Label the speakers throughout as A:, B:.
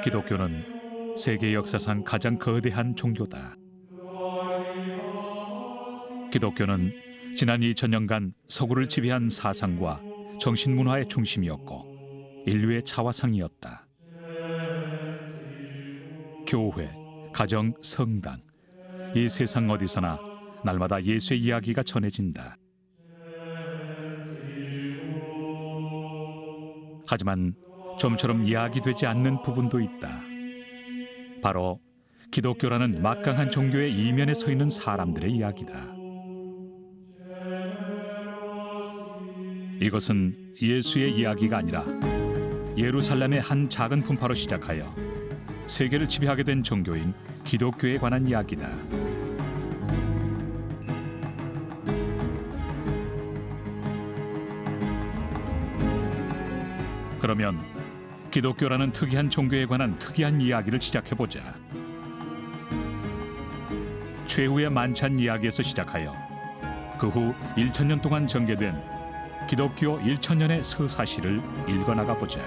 A: 기독교는 세계 역사상 가장 거대한 종교다. 기독교는 지난 2000년간 서구를 지배한 사상과 정신문화의 중심이었고 인류의 자화상이었다. 교회, 가정, 성당, 이 세상 어디서나 날마다 예수의 이야기가 전해진다. 하지만 좀처럼 이야기되지 않는 부분도 있다. 바로 기독교라는 막강한 종교의 이면에 서 있는 사람들의 이야기다. 이것은 예수의 이야기가 아니라 예루살렘의 한 작은 분파로 시작하여 세계를 지배하게 된 종교인 기독교에 관한 이야기다. 그러면 기독교라는 특이한 종교에 관한 특이한 이야기를 시작해보자. 최후의 만찬 이야기에서 시작하여 그 후 1000년 동안 전개된 기독교 1000년의 서사시를 읽어나가보자.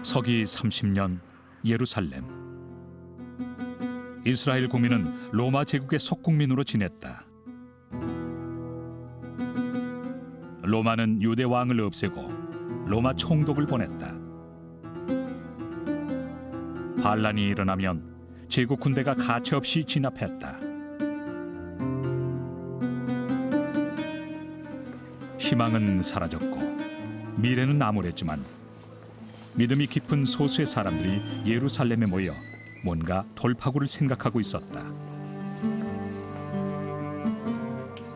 A: 서기 30년 예루살렘. 이스라엘 국민은 로마 제국의 속국민으로 지냈다. 로마는 유대 왕을 없애고 로마 총독을 보냈다. 반란이 일어나면 제국 군대가 가차없이 진압했다. 희망은 사라졌고 미래는 암울했지만 믿음이 깊은 소수의 사람들이 예루살렘에 모여 뭔가 돌파구를 생각하고 있었다.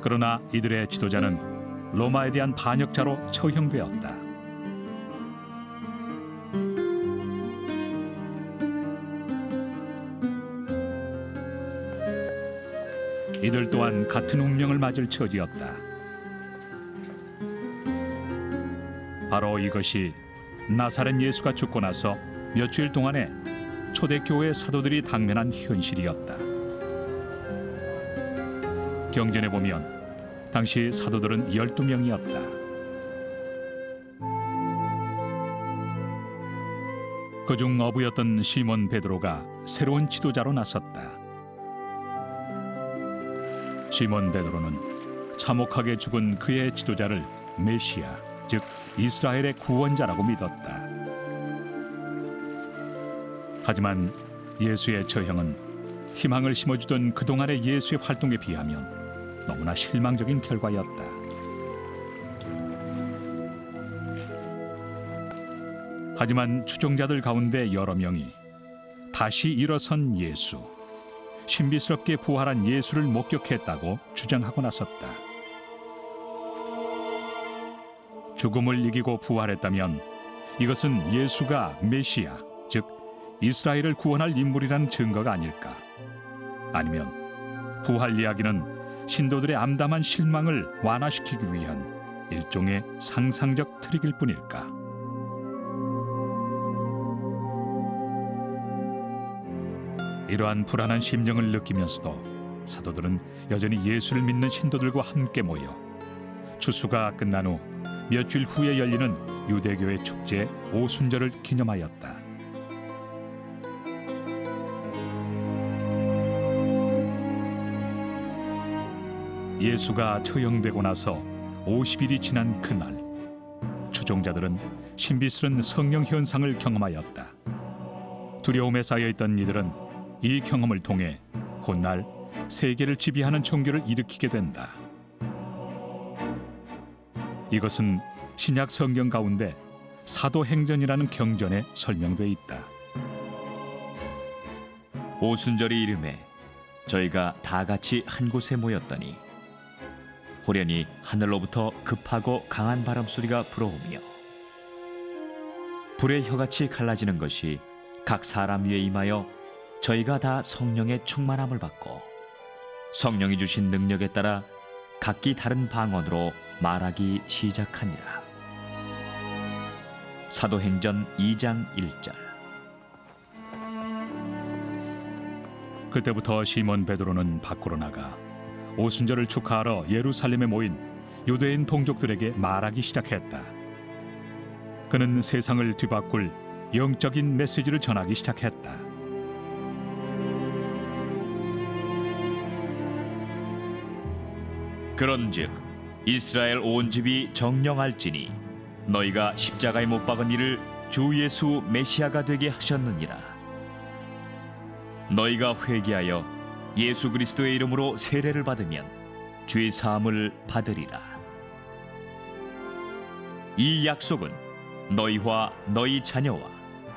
A: 그러나 이들의 지도자는 로마에 대한 반역자로 처형되었다. 이들 또한 같은 운명을 맞을 처지였다. 바로 이것이 나사렛 예수가 죽고 나서 며칠 동안에 초대교회 사도들이 당면한 현실이었다. 경전에 보면 당시 사도들은 12명이었다. 그중 어부였던 시몬 베드로가 새로운 지도자로 나섰다. 시몬 베드로는 참혹하게 죽은 그의 지도자를 메시아, 즉 이스라엘의 구원자라고 믿었다. 하지만 예수의 처형은 희망을 심어주던 그동안의 예수의 활동에 비하면 너무나 실망적인 결과였다. 하지만 추종자들 가운데 여러 명이 다시 일어선 예수, 신비스럽게 부활한 예수를 목격했다고 주장하고 나섰다. 죽음을 이기고 부활했다면 이것은 예수가 메시아, 즉 이스라엘을 구원할 인물이라는 증거가 아닐까? 아니면 부활 이야기는 신도들의 암담한 실망을 완화시키기 위한 일종의 상상적 트릭일 뿐일까? 이러한 불안한 심정을 느끼면서도 사도들은 여전히 예수를 믿는 신도들과 함께 모여 추수가 끝난 후 며칠 후에 열리는 유대교의 축제 오순절을 기념하였다. 예수가 처형되고 나서 50일이 지난 그날, 추종자들은 신비스런 성령 현상을 경험하였다. 두려움에 쌓여있던 이들은 이 경험을 통해 훗날 세계를 지배하는 종교를 일으키게 된다. 이것은 신약 성경 가운데 사도행전이라는 경전에 설명돼 있다.
B: 오순절이 이름에 저희가 다 같이 한 곳에 모였더니 호련히 하늘로부터 급하고 강한 바람 소리가 불어오며 불의 혀같이 갈라지는 것이 각 사람 위에 임하여 저희가 다 성령의 충만함을 받고 성령이 주신 능력에 따라 각기 다른 방언으로 말하기 시작하니라. 사도행전 2장 1절.
A: 그때부터 시몬 베드로는 밖으로 나가 오순절을 축하하러 예루살렘에 모인 유대인 동족들에게 말하기 시작했다. 그는 세상을 뒤바꿀 영적인 메시지를 전하기 시작했다.
B: 그런즉 이스라엘 온 집이 정령할지니 너희가 십자가에 못 박은 이를 주 예수 메시아가 되게 하셨느니라. 너희가 회개하여 예수 그리스도의 이름으로 세례를 받으면 죄 사함을 받으리라. 이 약속은 너희와 너희 자녀와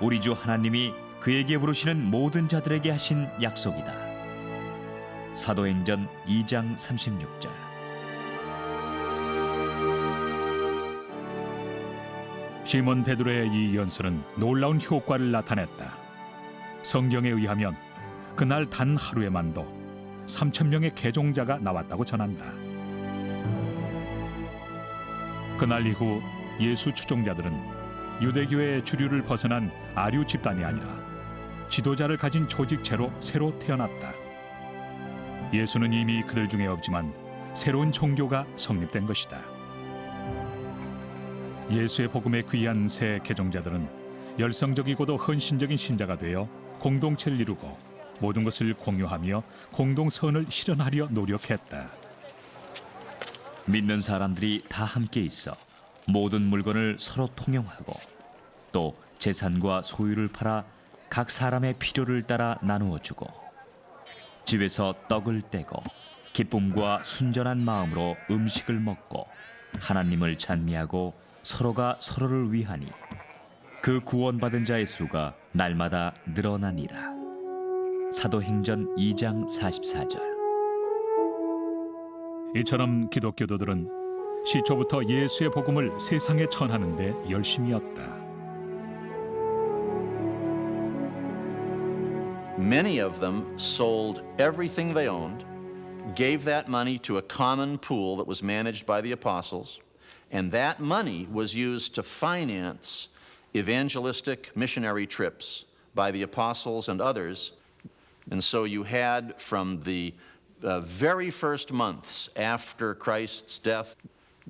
B: 우리 주 하나님이 그에게 부르시는 모든 자들에게 하신 약속이다. 사도행전 2장 36절.
A: 시몬 베드로의 이 연설은 놀라운 효과를 나타냈다. 성경에 의하면 그날 단 하루에만도 3,000명의 개종자가 나왔다고 전한다. 그날 이후 예수 추종자들은 유대교의 주류를 벗어난 아류 집단이 아니라 지도자를 가진 조직체로 새로 태어났다. 예수는 이미 그들 중에 없지만 새로운 종교가 성립된 것이다. 예수의 복음에 귀한 새 개종자들은 열성적이고도 헌신적인 신자가 되어 공동체를 이루고 모든 것을 공유하며 공동선을 실현하려 노력했다.
B: 믿는 사람들이 다 함께 있어 모든 물건을 서로 통용하고 또 재산과 소유를 팔아 각 사람의 필요를 따라 나누어 주고 집에서 떡을 떼고 기쁨과 순전한 마음으로 음식을 먹고 하나님을 찬미하고 서로가 서로를 위하니 그 구원받은 자의 수가 날마다 늘어나니라. 사도행전 2장 44절.
A: 이처럼 기독교도들은 시초부터 예수의 복음을 세상에 전하는 데 열심이었다.
C: Many of them sold everything they owned, gave that money to a common pool that was managed by the apostles, and that money was used to finance evangelistic missionary trips by the apostles and others. And so you had from the very first months after Christ's death,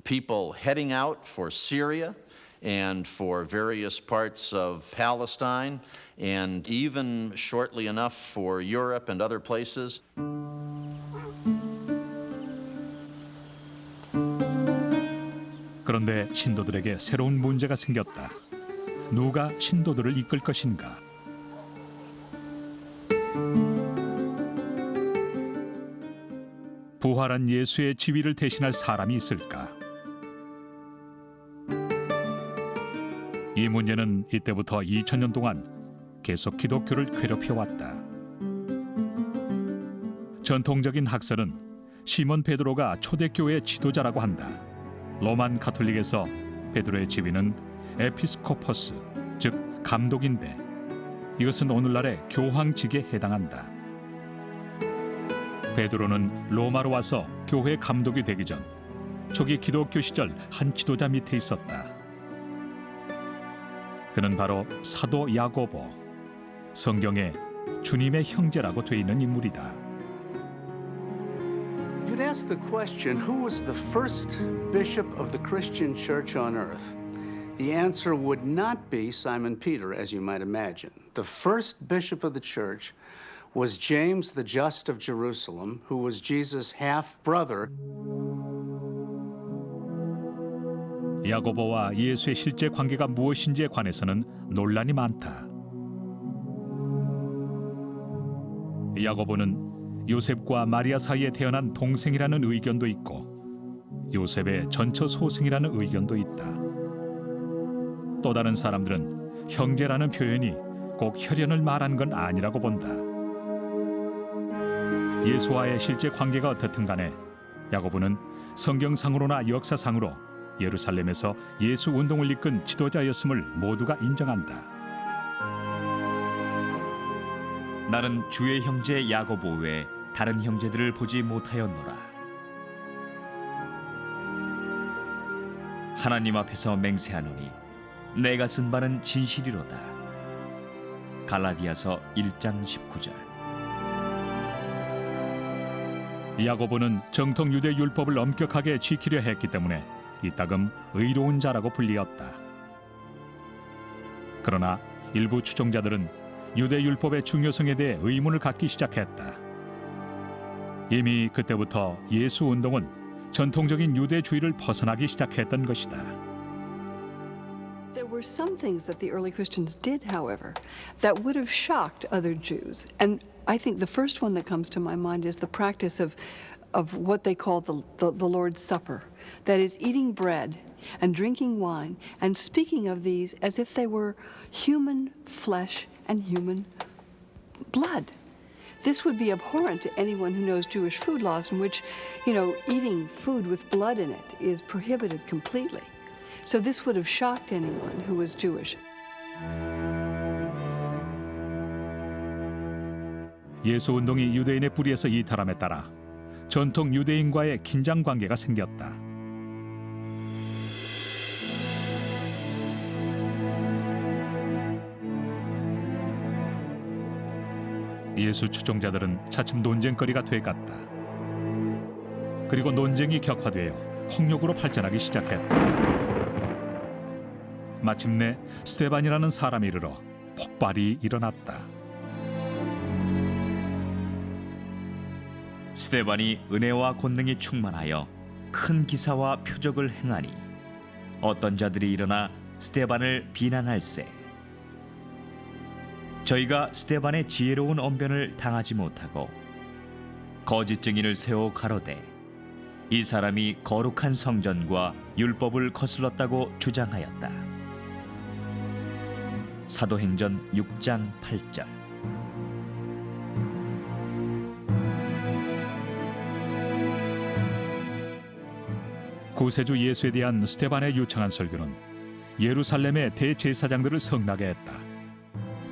C: people heading out for Syria and for various parts of Palestine, and even shortly enough for Europe and other places.
A: 그런데 신도들에게 새로운 문제가 생겼다. 누가 신도들을 이끌 것인가? 부활한 예수의 지위를 대신할 사람이 있을까? 이 문제는 이때부터 2000년 동안 계속 기독교를 괴롭혀왔다. 전통적인 학설은 시몬 베드로가 초대교회의 지도자라고 한다. 로만 가톨릭에서 베드로의 지위는 에피스코퍼스, 즉 감독인데 이것은 오늘날의 교황직에 해당한다. 베드로는 로마로 와서 교회 감독이 되기 전 초기 기독교 시절 한 지도자 밑에 있었다. 그는 바로 사도 야고보, 성경에 주님의 형제라고 돼 있는 인물이다.
D: If you'd ask the question, who was the first bishop of the Christian church on earth? The answer would not be Simon Peter, as you might imagine. The first bishop of the church was James the Just of Jerusalem, who was Jesus' half-brother.
A: 야고보와 예수의 실제 관계가 무엇인지에 관해서는 논란이 많다. 야고보는 요셉과 마리아 사이에 태어난 동생이라는 의견도 있고 요셉의 전처 소생이라는 의견도 있다. 또 다른 사람들은 형제라는 표현이 꼭 혈연을 말하는 건 아니라고 본다. 예수와의 실제 관계가 어떻든 간에 야고보는 성경상으로나 역사상으로 예루살렘에서 예수 운동을 이끈 지도자였음을 모두가 인정한다.
B: 나는 주의 형제 야고보 외에 다른 형제들을 보지 못하였노라. 하나님 앞에서 맹세하노니 내가 쓴 바는 진실이로다. 갈라디아서 1장 19절.
A: 야고보는 정통 유대 율법을 엄격하게 지키려 했기 때문에 이따금 의로운 자라고 불리었다. 그러나 일부 추종자들은 유대 율법의 중요성에 대해 의문을 갖기 시작했다. 이미 그때부터 예수 운동은 전통적인 유대주의를 벗어나기 시작했던 것이다.
E: There were some things that the early Christians did, however, that would have shocked other Jews. And I think the first one that comes to my mind is the practice of what they call the Lord's Supper. That is, eating bread and drinking wine and speaking of these as if they were human flesh and human blood. This would be abhorrent to anyone who knows Jewish food laws, in which, eating food with blood in it is prohibited completely. So this would have shocked anyone who was Jewish.
A: 예수 운동이 유대인의 뿌리에서 이탈함에 따라 전통 유대인과의 긴장 관계가 생겼다. 예수 추종자들은 차츰 논쟁거리가 돼갔다. 그리고 논쟁이 격화되어 폭력으로 발전하기 시작했다. 마침내 스데반이라는 사람이 이르러 폭발이 일어났다.
B: 스데반이 은혜와 권능이 충만하여 큰 기사와 표적을 행하니 어떤 자들이 일어나 스데반을 비난할세. 저희가 스데반의 지혜로운 언변을 당하지 못하고 거짓 증인을 세워 가로되 이 사람이 거룩한 성전과 율법을 거슬렀다고 주장하였다. 사도행전 6장 8절.
A: 구세주 예수에 대한 스데반의 유창한 설교는 예루살렘의 대제사장들을 성나게 했다.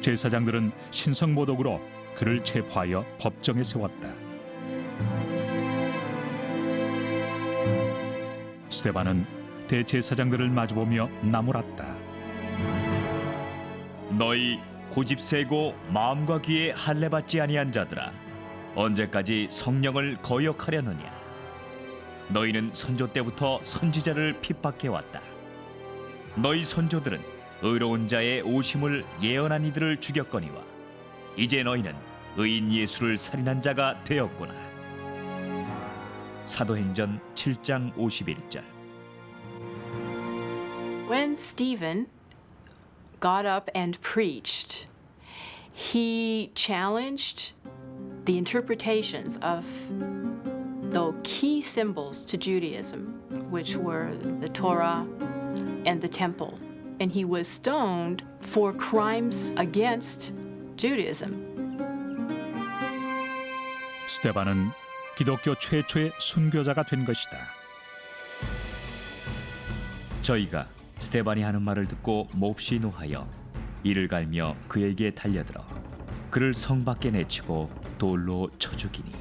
A: 제사장들은 신성모독으로 그를 체포하여 법정에 세웠다. 스데반은 대제사장들을 마주보며 나무랐다.
B: 너희 고집 세고 마음과 귀에 할례 받지 아니한 자들아, 언제까지 성령을 거역하려느냐? 너희는 선조 때부터 선지자를 핍박해 왔다. 너희 선조들은 의로운 자의 오심을 예언한 이들을 죽였거니와 이제 너희는 의인 예수를 살인한 자가 되었구나. 사도행전 7장 51절.
F: When Stephen got up and preached, he challenged the interpretations of the key symbols to Judaism, which were the Torah and the temple. And he was stoned for crimes against Judaism.
A: 스데반은 기독교 최초의 순교자가 된 것이다.
B: 저희가 스데반이 하는 말을 듣고 몹시 노하여 이를 갈며 그에게 달려들어 그를 성 밖에 내치고 돌로 쳐 죽이니.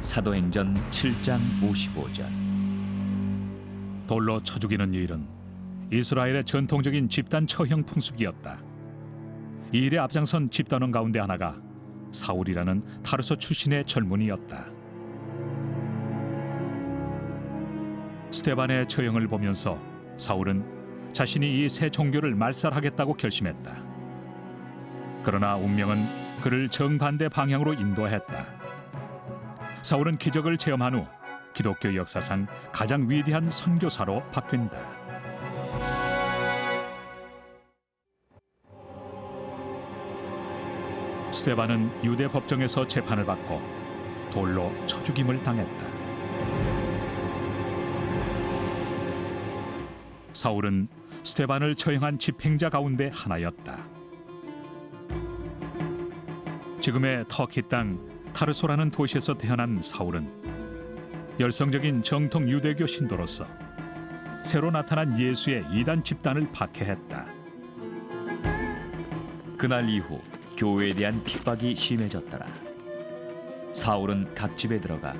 B: 사도행전 7장 55절.
A: 돌로 쳐 죽이는 일은 이스라엘의 전통적인 집단 처형 풍습이었다. 이 일에 앞장선 집단원 가운데 하나가 사울이라는 타르소 출신의 젊은이였다. 스데반의 처형을 보면서 사울은 자신이 이 새 종교를 말살하겠다고 결심했다. 그러나 운명은 그를 정반대 방향으로 인도했다. 사울은 기적을 체험한 후 기독교 역사상 가장 위대한 선교사로 바뀐다. 스데반은 유대 법정에서 재판을 받고 돌로 쳐 죽임을 당했다. 사울은 스데반을 처형한 집행자 가운데 하나였다. 지금의 터키 땅 타르소라는 도시에서 태어난 사울은 열성적인 정통 유대교 신도로서 새로 나타난 예수의 이단 집단을 박해했다.
B: 그날 이후 교회에 대한 핍박이 심해졌더라. 사울은 각 집에 들어가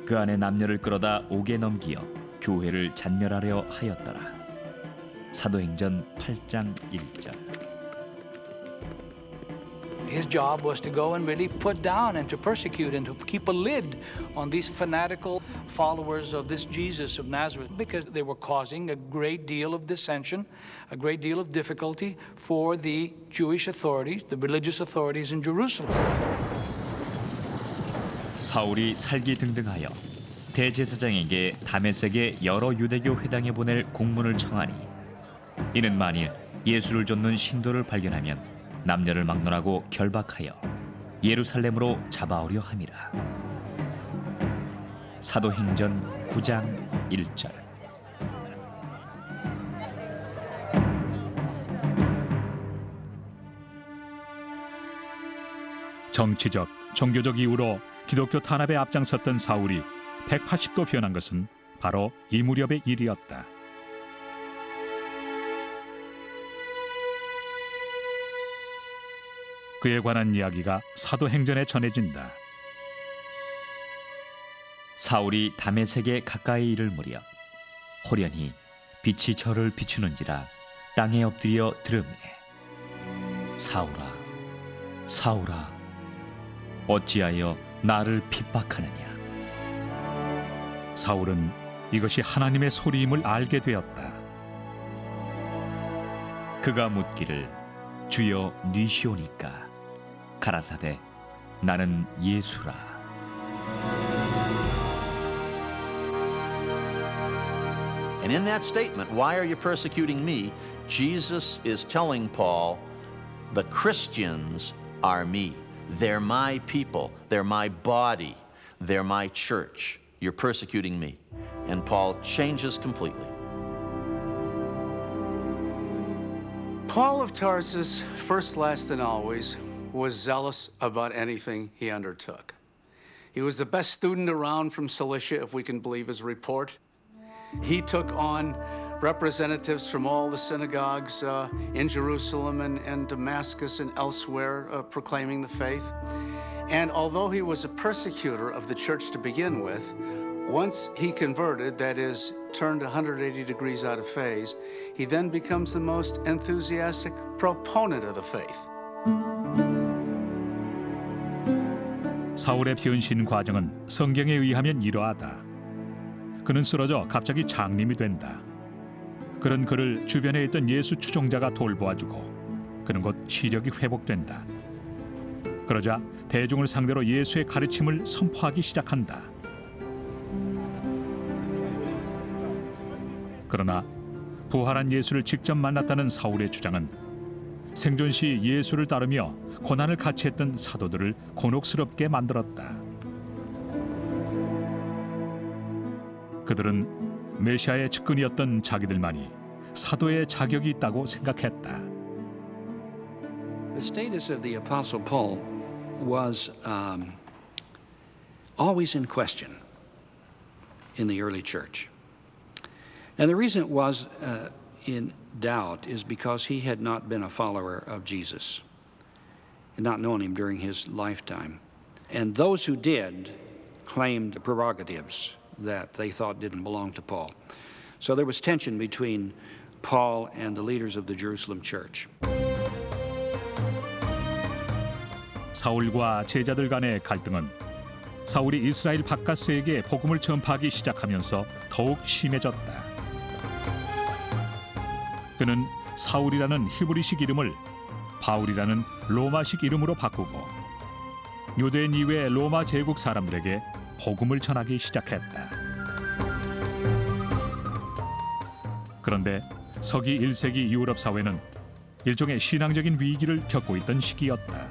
B: 그 안에 남녀를 끌어다 옥에 넘기어 교회를 잔멸하려 하였더라. 사도행전 8장 1절.
G: His job was to go and really put down and to persecute and to keep a lid on these fanatical followers of this Jesus of Nazareth because they were causing a great deal of dissension, a great deal of difficulty for the Jewish authorities, the religious authorities in Jerusalem.
B: 사울이 살기등등하여 대제사장에게 다메섹의 여러 유대교 회당에 보낼 공문을 청하니 이는 만일 예수를 좇는 신도를 발견하면 남녀를 막론하고 결박하여 예루살렘으로 잡아오려 함이라. 사도행전 9장 1절.
A: 정치적, 종교적 이유로 기독교 탄압에 앞장섰던 사울이 180도 변한 것은 바로 이 무렵의 일이었다. 그에 관한 이야기가 사도행전에 전해진다.
B: 사울이 다메섹에 가까이 이를 무렵 호련히 빛이 저를 비추는지라 땅에 엎드려 들으매 사울아 사울아 어찌하여 나를 핍박하느냐.
A: 사울은 이것이 하나님의 소리임을 알게 되었다.
B: 그가 묻기를 주여 니시오니까 가라사대 나는 예수라.
C: And in that statement, why are you persecuting me? Jesus is telling Paul, the Christians are me. They're my people. They're my body. They're my church. You're persecuting me. And Paul changes completely.
D: Paul of Tarsus, first, last, and always, was zealous about anything he undertook. He was the best student around from Cilicia, if we can believe his report. He took on representatives from all the synagogues in Jerusalem and Damascus and elsewhere proclaiming the faith. And although he was a persecutor of the church to begin with, once he converted, that is, turned 180 degrees out of phase, he then becomes the most enthusiastic proponent of the faith.
A: 사울의 변신 과정은 성경에 의하면 이러하다. 그는 쓰러져 갑자기 장님이 된다. 그런 그를 주변에 있던 예수 추종자가 돌보아주고 그는 곧 시력이 회복된다. 그러자 대중을 상대로 예수의 가르침을 선포하기 시작한다. 그러나 부활한 예수를 직접 만났다는 사울의 주장은 생존 시 예수를 따르며 고난을 같이 했던 사도들을 곤혹스럽게 만들었다. 그들은 메시아의 측근이었던 자기들만이 사도의 자격이 있다고 생각했다.
H: The status of the Apostle Paul was always in question in the early church. And the reason it was in doubt is because he had not been a follower of Jesus, had not known him during his lifetime. And those who did claimed prerogatives that they thought didn't belong to Paul. So there was tension between Paul and the leaders of the Jerusalem church.
A: 사울과 제자들 간의 갈등은 사울이 이스라엘 바카스에게 복음을 전파하기 시작하면서 더욱 심해졌다. 그는 사울이라는 히브리식 이름을 바울이라는 로마식 이름으로 바꾸고 유대인 이외 로마 제국 사람들에게 복음을 전하기 시작했다. 그런데 서기 1세기 유럽 사회는 일종의 신앙적인 위기를 겪고 있던 시기였다.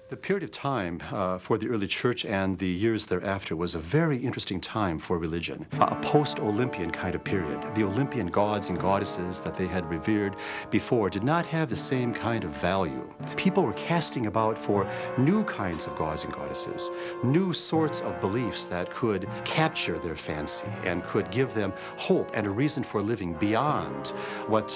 D: The
I: The period of time for the early church and the years thereafter was a very interesting time for religion, a post-Olympian kind of period. The Olympian gods and goddesses that they had revered before did not have the same kind of value. People were casting about for new kinds of gods and goddesses, new sorts of beliefs that could capture their fancy and could give them hope and a reason for living beyond what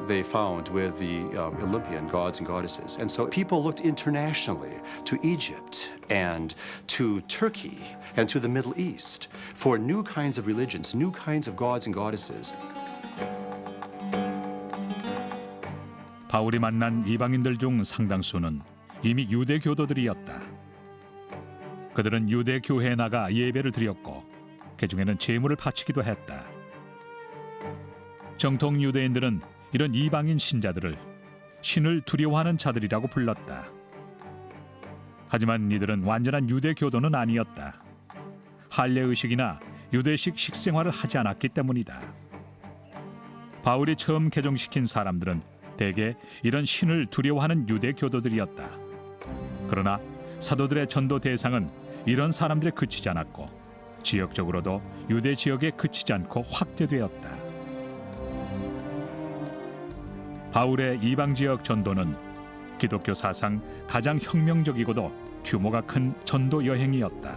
I: they found with the Olympian gods and goddesses. And so people looked internationally to Egypt and to Turkey and to the Middle East for new kinds of religions, new kinds of gods and goddesses.
A: 바울이 만난 이방인들 중 상당수는 이미 유대 교도들이었다. 그들은 유대 교회에 나가 예배를 드렸고 그 중에는 제물을 바치기도 했다. 정통 유대인들은 이런 이방인 신자들을 신을 두려워하는 자들이라고 불렀다. 하지만 이들은 완전한 유대 교도는 아니었다. 할례 의식이나 유대식 식생활을 하지 않았기 때문이다. 바울이 처음 개종시킨 사람들은 대개 이런 신을 두려워하는 유대 교도들이었다. 그러나 사도들의 전도 대상은 이런 사람들에 그치지 않았고 지역적으로도 유대 지역에 그치지 않고 확대되었다. 바울의 이방 지역 전도는 기독교 사상 가장 혁명적이고도 규모가 큰 전도 여행이었다.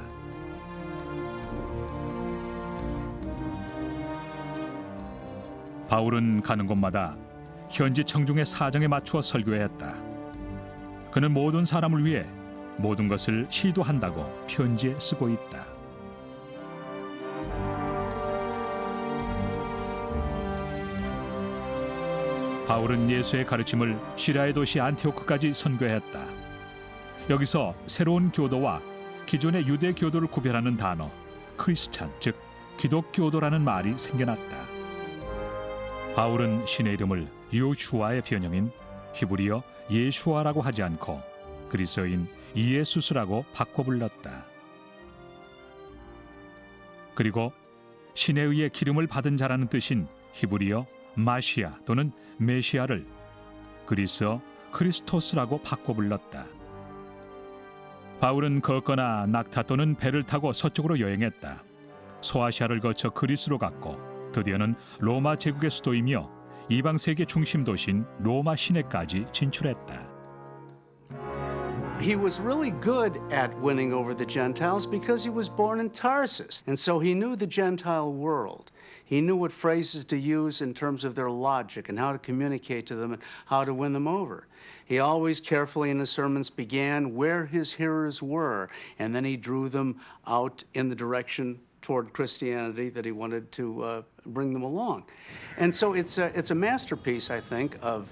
A: 바울은 가는 곳마다 현지 청중의 사정에 맞추어 설교했다. 그는 모든 사람을 위해 모든 것을 시도한다고 편지에 쓰고 있다. 바울은 예수의 가르침을 시리아의 도시 안티오크까지 선교했다. 여기서 새로운 교도와 기존의 유대 교도를 구별하는 단어 크리스찬, 즉 기독교도라는 말이 생겨났다. 바울은 신의 이름을 요슈아의 변형인 히브리어 예슈아라고 하지 않고 그리스어인 이에수스라고 바꿔 불렀다. 그리고 신에 의해 기름을 받은 자라는 뜻인 히브리어 마시아 또는 메시아를 그리스어 크리스토스라고 바꿔 불렀다. 바울은 걷거나 낙타 또는 배를 타고 서쪽으로 여행했다. 소아시아를 거쳐 그리스로 갔고 드디어는 로마 제국의 수도이며 이방 세계 중심 도시인 로마 시내까지 진출했다.
D: He was really good at winning over the Gentiles because he was born in Tarsus. And so he knew the Gentile world. He knew what phrases to use in terms of their logic and how to communicate to them and how to win them over. He always carefully in his sermons began where his hearers were, and then he drew them out in the direction toward Christianity that he wanted to bring them along. And so it's a masterpiece, I think, of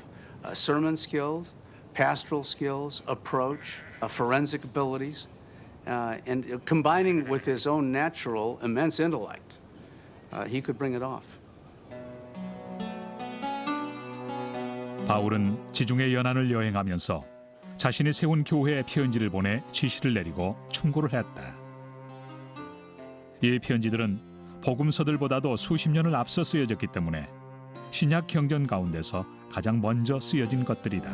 D: sermon skills, pastoral skills, approach, forensic abilities, and combining with his own natural immense intellect, he could bring it off.
A: 바울은 지중해 연안을 여행하면서 자신이 세운 교회에 편지를 보내 지시를 내리고 충고를 했다. 이 편지들은 복음서들보다도 수십 년을 앞서 쓰여졌기 때문에 신약 경전 가운데서 가장 먼저 쓰여진 것들이다.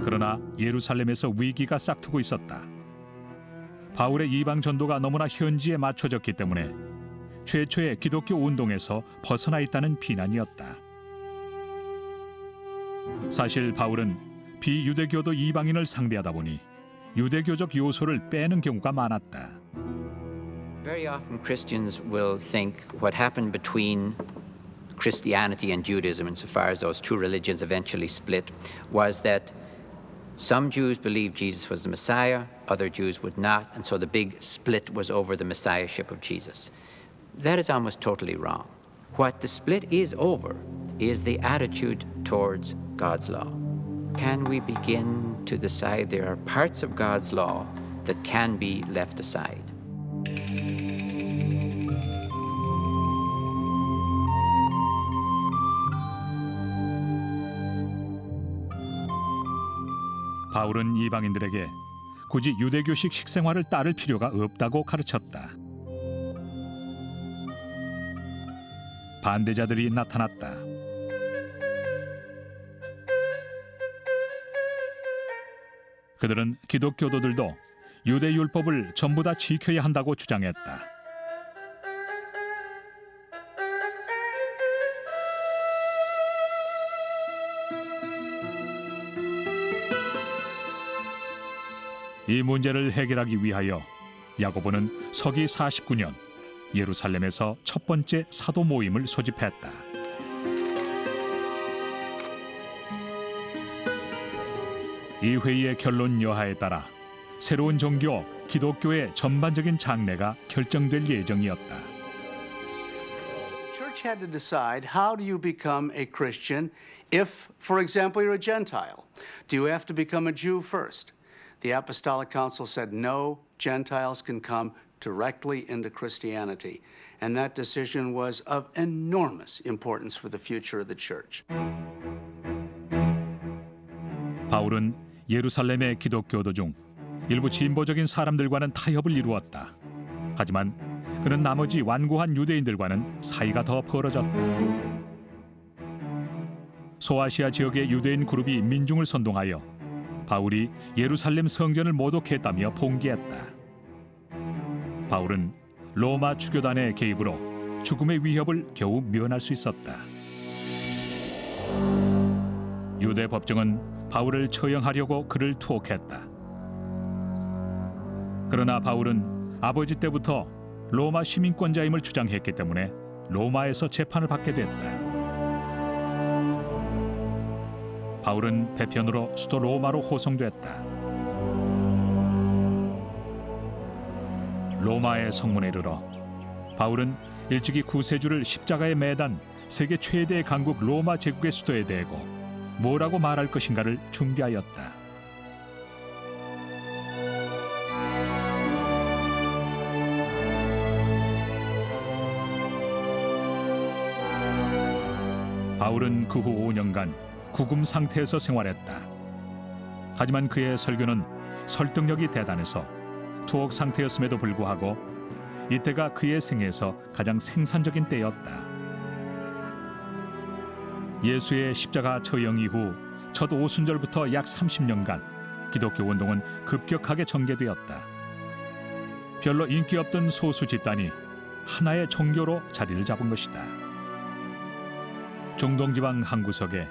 A: 그러나 예루살렘에서 위기가 싹트고 있었다. 바울의 이방 전도가 너무나 현지에 맞춰졌기 때문에 최초의 기독교 운동에서 벗어나 있다는 비난이었다. 사실 바울은 비유대교도 이방인을 상대하다 보니 유대교적 요소를 빼는 경우가 많았다.
J: Very often Christians will think what happened between Christianity and Judaism, insofar as those two religions eventually split, was that some Jews believed Jesus was the Messiah, other Jews would not, and so the big split was over the messiahship of Jesus. That is almost totally wrong. What the split is over is the attitude towards God's law. Can we begin to decide there are parts of God's law that can be left aside?
A: 바울은 이방인들에게 굳이 유대교식 식생활을 따를 필요가 없다고 가르쳤다. 반대자들이 나타났다. 그들은 기독교도들도 유대 율법을 전부 다 지켜야 한다고 주장했다. 이 문제를 해결하기 위하여 야고보는 서기 49년 예루살렘에서 첫 번째 사도 모임을 소집했다. 이 회의의 결론 여하에 따라 새로운 종교 기독교의 전반적인 장래가 결정될 예정이었다.
D: Church had to decide, how do you become a Christian if, for example, you're a Gentile? Do you have to become a Jew first? The Apostolic Council said no, Gentiles can come directly into Christianity. And that decision was of enormous importance for the future of the church.
A: 바울은 예루살렘의 기독교도 중 일부 진보적인 사람들과는 타협을 이루었다. 하지만 그는 나머지 완고한 유대인들과는 사이가 더 벌어졌다. 소아시아 지역의 유대인 그룹이 민중을 선동하여 바울이 예루살렘 성전을 모독했다며 봉기했다. 바울은 로마 추교단의 개입으로 죽음의 위협을 겨우 면할 수 있었다. 유대 법정은 바울을 처형하려고 그를 투옥했다. 그러나 바울은 아버지 때부터 로마 시민권자임을 주장했기 때문에 로마에서 재판을 받게 됐다. 바울은 배편으로 수도 로마로 호송됐다. 로마의 성문에 이르러 바울은 일찍이 구세주를 십자가에 매단 세계 최대의 강국 로마 제국의 수도에 대고 뭐라고 말할 것인가를 준비하였다. 바울은 그 후 5년간 구금 상태에서 생활했다. 하지만 그의 설교는 설득력이 대단해서 투옥 상태였음에도 불구하고 이때가 그의 생애에서 가장 생산적인 때였다. 예수의 십자가 처형 이후 첫 오순절부터 약 30년간 기독교 운동은 급격하게 전개되었다. 별로 인기 없던 소수 집단이 하나의 종교로 자리를 잡은 것이다. 중동지방 한 구석에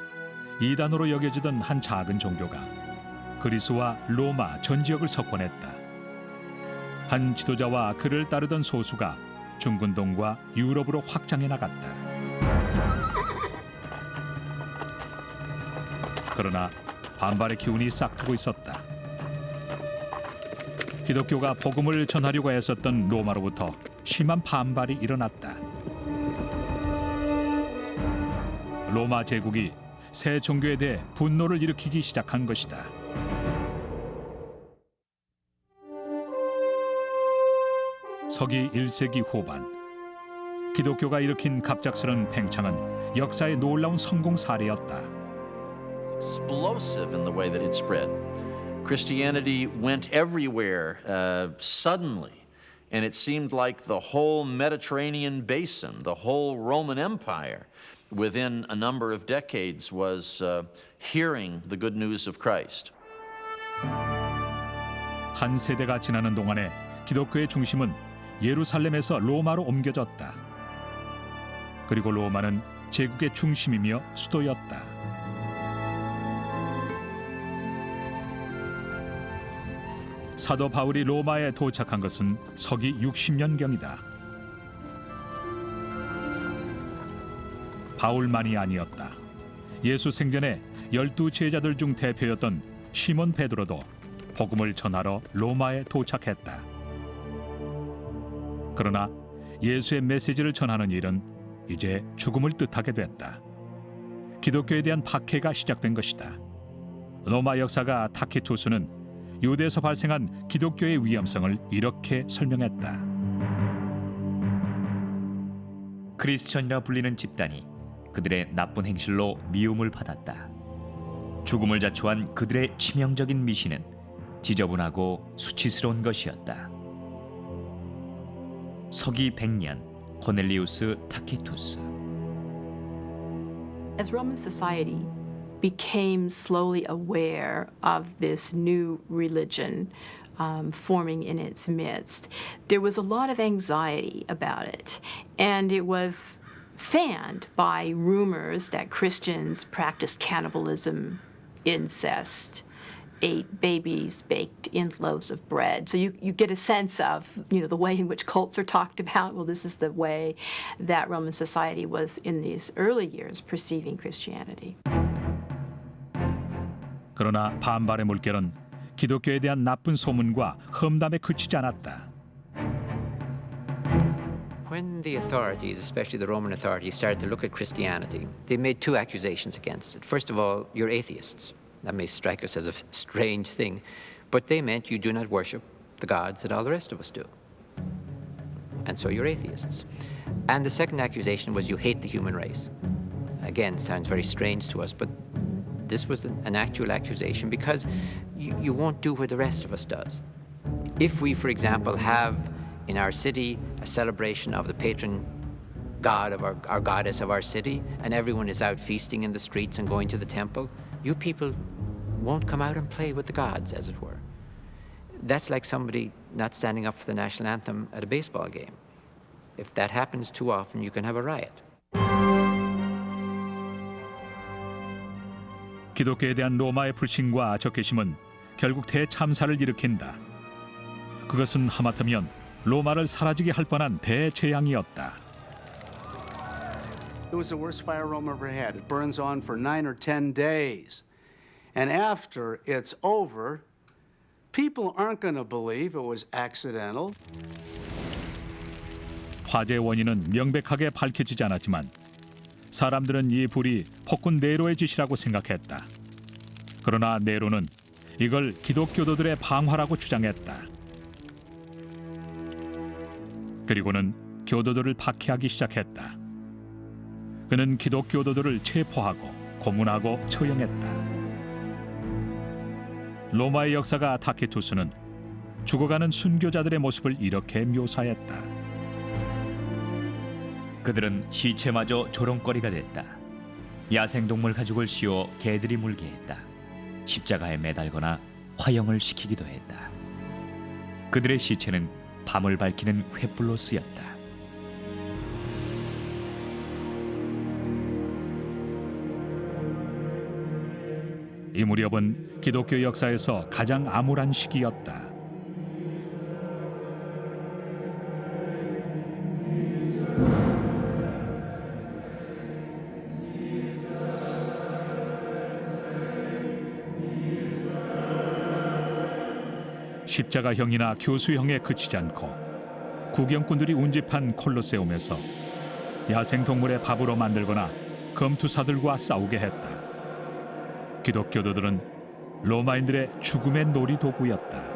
A: 이단으로 여겨지던 한 작은 종교가 그리스와 로마 전 지역을 석권했다. 한 지도자와 그를 따르던 소수가 중근동과 유럽으로 확장해 나갔다. 그러나 반발의 기운이 싹트고 있었다. 기독교가 복음을 전하려고 애썼던 로마로부터 심한 반발이 일어났다. 로마 제국이 새 종교에 대해 분노를 일으키기 시작한 것이다. 서기 1세기 후반, 기독교가 일으킨 갑작스런 팽창은 역사의 놀라운 성공 사례였다.
C: Explosive in the way that it spread. Christianity went everywhere suddenly, and it seemed like the whole Mediterranean basin, the whole Roman Empire, within a number of decades was hearing the good news of Christ.
A: 한 세대가 지나는 동안에 기독교의 중심은 예루살렘에서 로마로 옮겨졌다. 그리고 로마는 제국의 중심이며 수도였다. 사도 바울이 로마에 도착한 것은 서기 60년경이다. 바울만이 아니었다. 예수 생전에 12제자들 중 대표였던 시몬 베드로도 복음을 전하러 로마에 도착했다. 그러나 예수의 메시지를 전하는 일은 이제 죽음을 뜻하게 됐다. 기독교에 대한 박해가 시작된 것이다. 로마 역사가 타키투스는 유대에서 발생한 기독교의 위험성을 이렇게 설명했다.
B: 크리스천이라 불리는 집단이 그들의 나쁜 행실로 미움을 받았다. 죽음을 자초한 그들의 치명적인 미신은 지저분하고 수치스러운 것이었다. 서기 100년 코넬리우스 타키투스.
F: As Roman society became slowly aware of this new religion forming in its midst, there was a lot of anxiety about it. And it was fanned by rumors that Christians practiced cannibalism, incest, ate babies baked in loaves of bread. So you get a sense of, the way in which cults are talked about. Well, this is the way that Roman society was in these early years perceiving Christianity.
A: 그러나 반발의 물결은 기독교에 대한 나쁜 소문과 험담에 그치지 않았다.
J: When the authorities, especially the Roman authorities, started to look at Christianity, they made two accusations against it. First of all, you're atheists. That may strike us as a strange thing, but they meant you do not worship the gods that all the rest of us do. And so you're atheists. And the second accusation was you hate the human race. Again, sounds very strange to us, but this was an actual accusation because you won't do what the rest of us does. If we, for example, have in our city a celebration of the patron god of our goddess of our city, and everyone is out feasting in the streets and going to the temple, you people won't come out and play with the gods, as it were. That's like somebody not standing up for the national anthem at a baseball game. If that happens too often, you can have a riot.
A: 기독교에 대한 로마의 불신과 적개심은 결국 대참사를 일으킨다. 그것은 하마터면 로마를 사라지게 할 뻔한 대재앙이었다.
D: It was the worst fire Rome ever had. It burns on for 9 or 10 days. And after it's over, people aren't going to believe it was accidental.
A: 화재의 원인은 명백하게 밝혀지지 않았지만 사람들은 이 불이 폭군 네로의 짓이라고 생각했다. 그러나 네로는 이걸 기독교도들의 방화라고 주장했다. 그리고는 교도들을 박해하기 시작했다. 그는 기독교도들을 체포하고 고문하고 처형했다. 로마의 역사가 타키투스는 죽어가는 순교자들의 모습을 이렇게 묘사했다.
B: 그들은 시체마저 조롱거리가 됐다. 야생동물 가죽을 씌워 개들이 물게 했다. 십자가에 매달거나 화형을 시키기도 했다. 그들의 시체는 밤을 밝히는 횃불로 쓰였다.
A: 이 무렵은 기독교 역사에서 가장 암울한 시기였다. 십자가형이나 교수형에 그치지 않고 구경꾼들이 운집한 콜로세움에서 야생동물의 밥으로 만들거나 검투사들과 싸우게 했다. 기독교도들은 로마인들의 죽음의 놀이도구였다.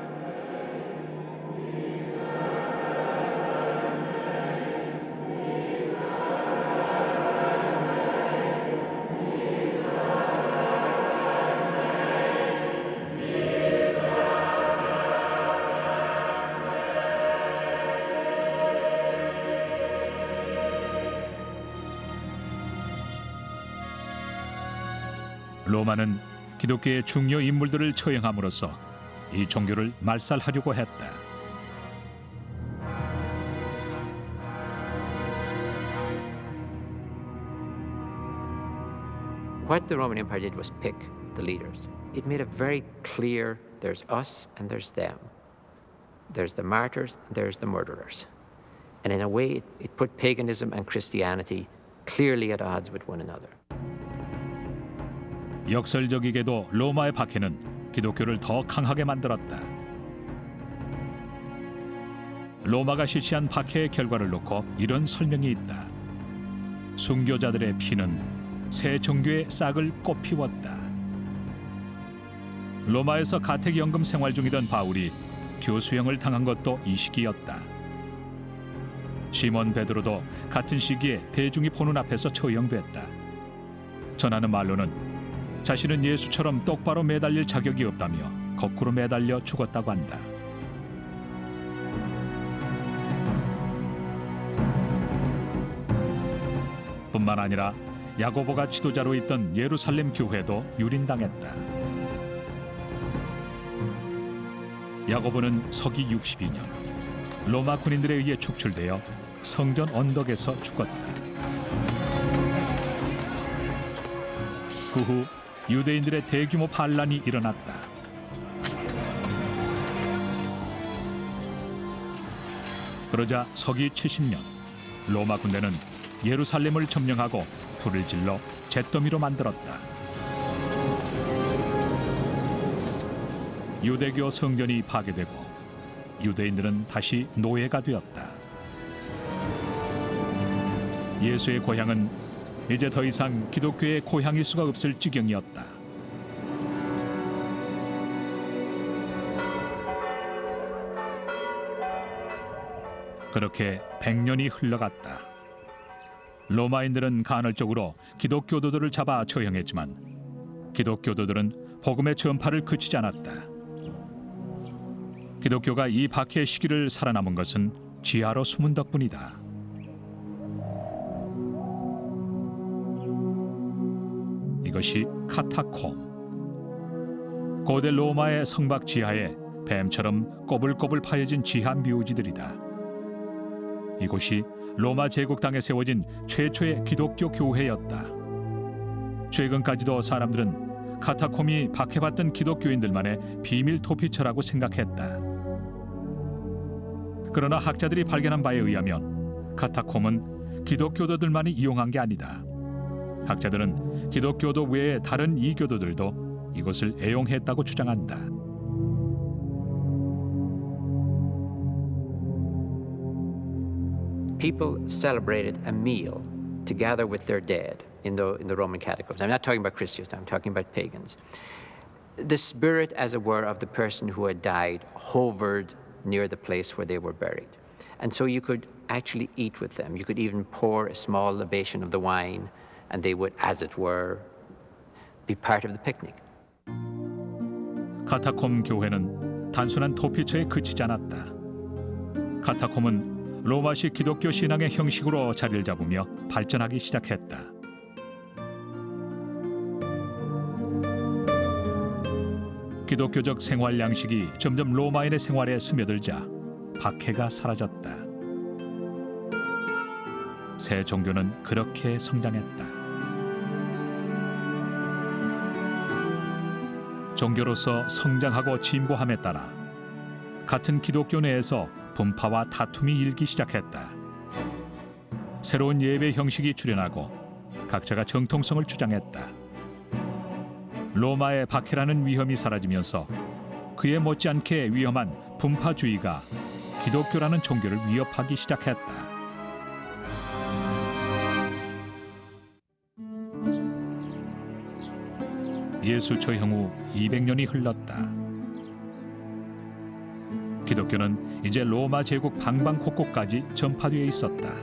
A: 로마는 기독교의 중요 인물들을 처형함으로써 이 종교를 말살하려고 했다.
J: What the Roman Empire did was pick the leaders. It made it very clear there's us and there's them. There's the martyrs and there's the murderers. And in a way, it put paganism and Christianity clearly at odds with one another.
A: 역설적이게도 로마의 박해는 기독교를 더 강하게 만들었다. 로마가 실시한 박해의 결과를 놓고 이런 설명이 있다. 순교자들의 피는 새 종교의 싹을 꽃피웠다. 로마에서 가택연금 생활 중이던 바울이 교수형을 당한 것도 이 시기였다. 시몬 베드로도 같은 시기에 대중이 보는 앞에서 처형됐다. 전하는 말로는 자신은 예수처럼 똑바로 매달릴 자격이 없다며 거꾸로 매달려 죽었다고 한다. 뿐만 아니라 야고보가 지도자로 있던 예루살렘 교회도 유린당했다. 야고보는 서기 62년 로마 군인들에 의해 축출되어 성전 언덕에서 죽었다. 그 후 유대인들의 대규모 반란이 일어났다. 그러자 서기 70년 로마 군대는 예루살렘을 점령하고 불을 질러 잿더미로 만들었다. 유대교 성전이 파괴되고 유대인들은 다시 노예가 되었다. 예수의 고향은 이제 더 이상 기독교의 고향일 수가 없을 지경이었다. 그렇게 100년이 흘러갔다. 로마인들은 간헐적으로 기독교도들을 잡아 처형했지만 기독교도들은 복음의 전파를 그치지 않았다. 기독교가 이 박해의 시기를 살아남은 것은 지하로 숨은 덕분이다. 이것이 카타콤. 고대 로마의 성막 지하에 뱀처럼 꼬불꼬불 파여진 지하 묘지들이다. 이곳이 로마 제국 땅에 세워진 최초의 기독교 교회였다. 최근까지도 사람들은 카타콤이 박해받던 기독교인들만의 비밀 도피처라고 생각했다. 그러나 학자들이 발견한 바에 의하면 카타콤은 기독교도들만이 이용한 게 아니다. 학자들은 기독교도 외에 다른 이교도들도 이것을 애용했다고 주장한다.
J: People celebrated a meal together with their dead in the Roman catacombs. I'm not talking about Christians, I'm talking about pagans. The spirit, as it were, of the person who had died hovered near the place where they were buried. And so you could actually eat with them. You could even pour a small libation of the wine, and they would, as it were, be part of the picnic.
A: 카타콤 교회는 단순한 도피처에 그치지 않았다. 카타콤은 로마식 기독교 신앙의 형식으로 자리를 잡으며 발전하기 시작했다. 기독교적 생활 양식이 점점 로마인의 생활에 스며들자 박해가 사라졌다. 새 종교는 그렇게 성장했다. 종교로서 성장하고 진보함에 따라 같은 기독교 내에서 분파와 다툼이 일기 시작했다. 새로운 예배 형식이 출현하고 각자가 정통성을 주장했다. 로마의 박해라는 위험이 사라지면서 그에 못지않게 위험한 분파주의가 기독교라는 종교를 위협하기 시작했다. 예수 처형 후 200년이 흘렀다. 기독교는 이제 로마 제국 방방곡곡까지 전파되어 있었다.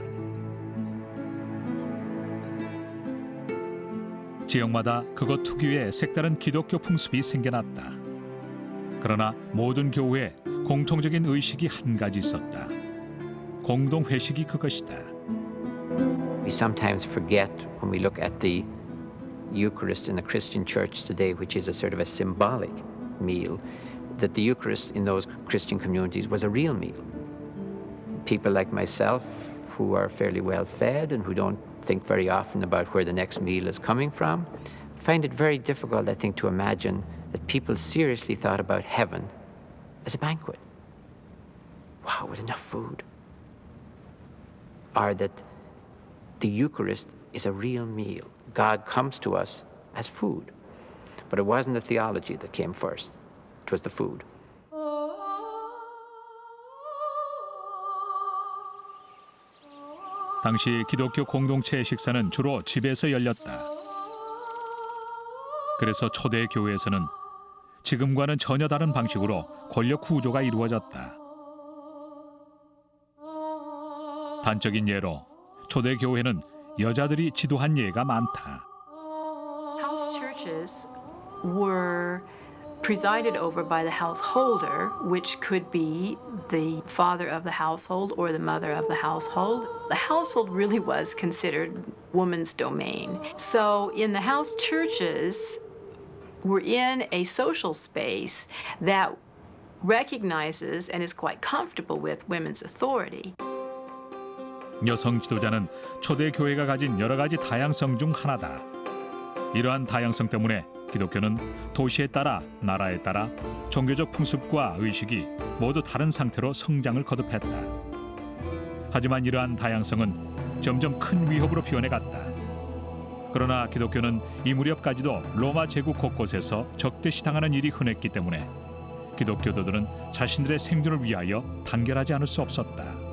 A: 지역마다 그것 특유의 색다른 기독교 풍습이 생겨났다. 그러나 모든 교회에 공통적인 의식이 한 가지 있었다. 공동 회식이 그것이다.
J: We sometimes forget when we look at the Eucharist in the Christian church today, which is a sort of a symbolic meal, that the Eucharist in those Christian communities was a real meal. People like myself, who are fairly well fed and who don't think very often about where the next meal is coming from, find it very difficult, I think, to imagine that people seriously thought about heaven as a banquet. Wow, with enough food. Or that the Eucharist is a real meal. God comes to us as food. But it wasn't the theology that came first. It was the food.
A: 당시 기독교 공동체의 식사는 주로 집에서 열렸다. 그래서 초대 교회에서는 지금과는 전혀 다른 방식으로 권력 구조가 이루어졌다. 단적인 예로 초대 교회는 여자들이 지도한 예가 많다.
F: House churches were presided over by the householder, which could be the father of the household or the mother of the household. The household really was considered woman's domain. So in the house churches, we're in a social space that recognizes and is quite comfortable with women's authority.
A: 여성 지도자는 초대 교회가 가진 여러 가지 다양성 중 하나다. 이러한 다양성 때문에 기독교는 도시에 따라 나라에 따라 종교적 풍습과 의식이 모두 다른 상태로 성장을 거듭했다. 하지만 이러한 다양성은 점점 큰 위협으로 변해갔다. 그러나 기독교는 이 무렵까지도 로마 제국 곳곳에서 적대시당하는 일이 흔했기 때문에 기독교도들은 자신들의 생존을 위하여 단결하지 않을 수 없었다.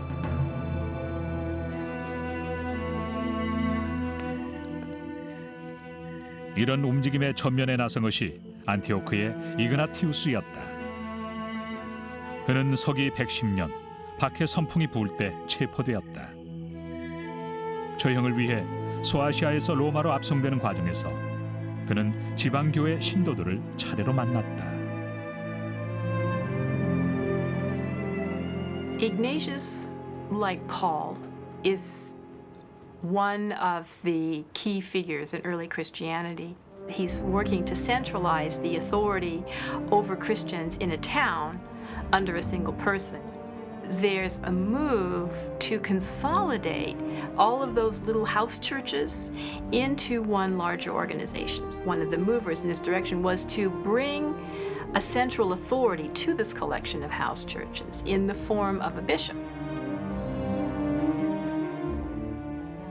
A: 이런 움직임에 전면에 나선 것이 안티오크의 이그나티우스였다. 그는 서기 110년 박해 선풍이 부을 때 체포되었다. 처형을 위해 소아시아에서 로마로 압송되는 과정에서 그는 지방교회 신도들을 차례로 만났다.
F: Ignatius, like Paul, is one of the key figures in early Christianity. He's working to centralize the authority over Christians in a town under a single person. There's a move to consolidate all of those little house churches into one larger organization. One of the movers in this direction was to bring a central authority to this collection of house churches in the form of a bishop.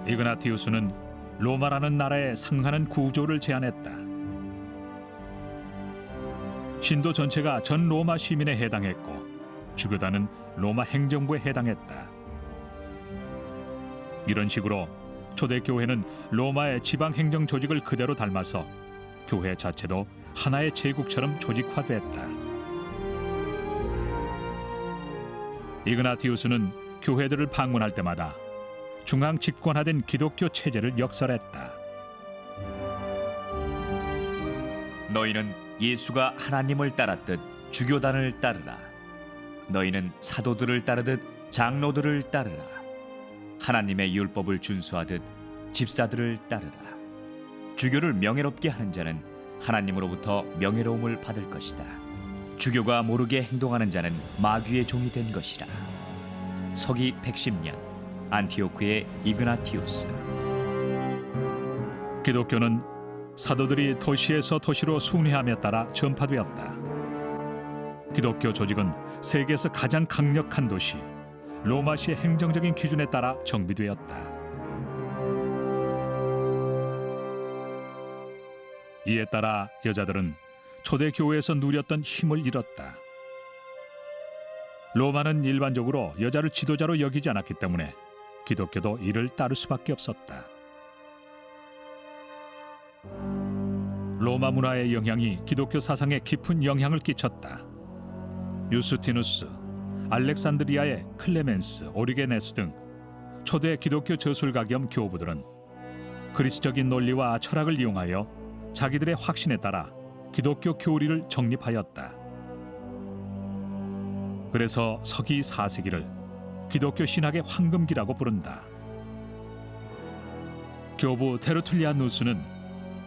A: 이그나티우스는 로마라는 나라에 상하는 구조를 제안했다. 신도 전체가 전 로마 시민에 해당했고 주교단은 로마 행정부에 해당했다. 이런 식으로 초대교회는 로마의 지방 행정 조직을 그대로 닮아서 교회 자체도 하나의 제국처럼 조직화됐다. 이그나티우스는 교회들을 방문할 때마다 중앙 집권화된 기독교 체제를 역설했다.
B: 너희는 예수가 하나님을 따랐듯 주교단을 따르라. 너희는 사도들을 따르듯 장로들을 따르라. 하나님의 율법을 준수하듯 집사들을 따르라. 주교를 명예롭게 하는 자는 하나님으로부터 명예로움을 받을 것이다. 주교가 모르게 행동하는 자는 마귀의 종이 된 것이라. 서기 110년 안티오크의 이그나티우스.
A: 기독교는 사도들이 도시에서 도시로 순회함에 따라 전파되었다. 기독교 조직은 세계에서 가장 강력한 도시 로마시의 행정적인 기준에 따라 정비되었다. 이에 따라 여자들은 초대 교회에서 누렸던 힘을 잃었다. 로마는 일반적으로 여자를 지도자로 여기지 않았기 때문에 기독교도 이를 따를 수밖에 없었다. 로마 문화의 영향이 기독교 사상에 깊은 영향을 끼쳤다. 유스티누스, 알렉산드리아의 클레멘스, 오리게네스 등 초대 기독교 저술가 겸 교부들은 그리스적인 논리와 철학을 이용하여 자기들의 확신에 따라 기독교 교리를 정립하였다. 그래서 서기 4세기를 기독교 신학의 황금기라고 부른다. 교부 테르툴리아누스는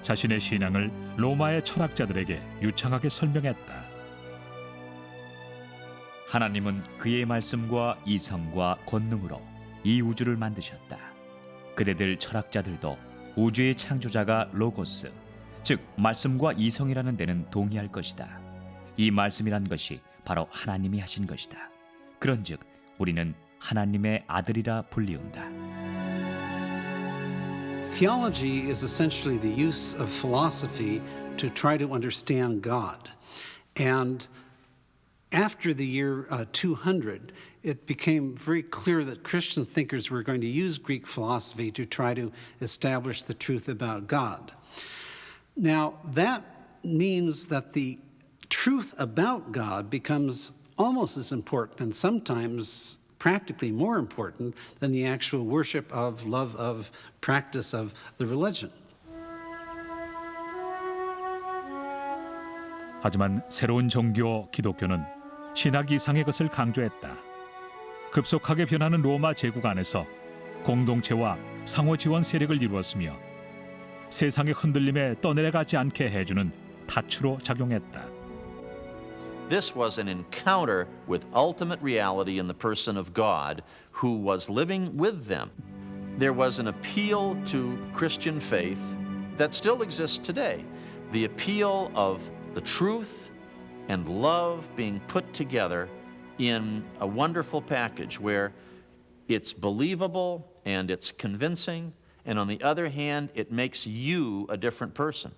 A: 자신의 신앙을 로마의 철학자들에게 유창하게 설명했다.
B: 하나님은 그의 말씀과 이성과 권능으로 이 우주를 만드셨다. 그대들 철학자들도 우주의 창조자가 로고스, 즉 말씀과 이성이라는 데는 동의할 것이다. 이 말씀이란 것이 바로 하나님이 하신 것이다. 그런즉 우리는 하나님의 아들이라 불리운다.
K: Theology is essentially the use of philosophy to try to understand God. And after the year 200, it became very clear that Christian thinkers were going to use Greek philosophy to try to establish the truth about God. Now, that means that the truth about God becomes almost as important and sometimes practically more important than the actual worship of, love of, practice of the religion.
A: 하지만 새로운 종교 기독교는 신학 이상의 것을 강조했다. 급속하게 변하는 로마 제국 안에서 공동체와 상호 지원 세력을 이루었으며 세상의 흔들림에 떠내려가지 않게 해주는 닻으로 작용했다.
C: This was an encounter with ultimate reality in the person of God who was living with them. There was an appeal to Christian faith that still exists today. The appeal of the truth and love being put together in a wonderful package where it's believable and it's convincing, and on the other hand, it makes you a different person.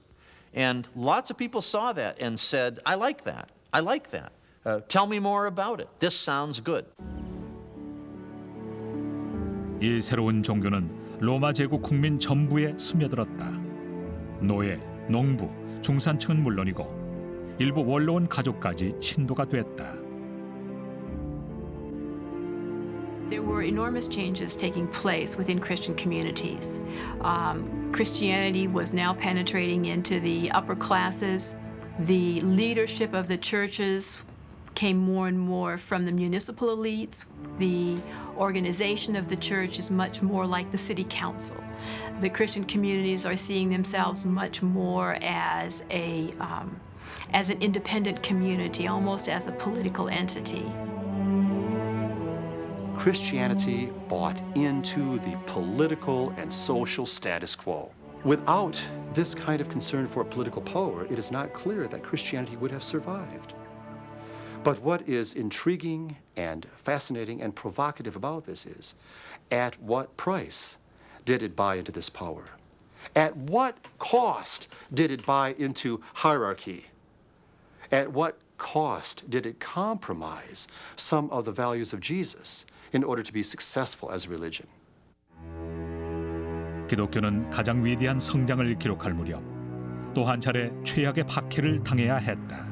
C: And lots of people saw that and said, I like that. I like that. Tell me more about it. This sounds good.
A: 이 새로운 종교는 로마 제국 국민 전부에 스며들었다. 노예, 농부, 중산층은 물론이고 일부 원로원 가족까지 신도가 됐다.
F: There were enormous changes taking place within Christian communities. Christianity was now penetrating into the upper classes. The leadership of the churches came more and more from the municipal elites. The organization of the church is much more like the city council. The Christian communities are seeing themselves much more as an independent community, almost as a political entity.
I: Christianity bought into the political and social status quo. Without this kind of concern for political power, it is not clear that Christianity would have survived. But what is intriguing and fascinating and provocative about this is, at what price did it buy into this power? At what cost did it buy into hierarchy? At what cost did it compromise some of the values of Jesus in order to be successful as a religion?
A: 기독교는 가장 위대한 성장을 기록할 무렵 또 한 차례 최악의 박해를 당해야 했다.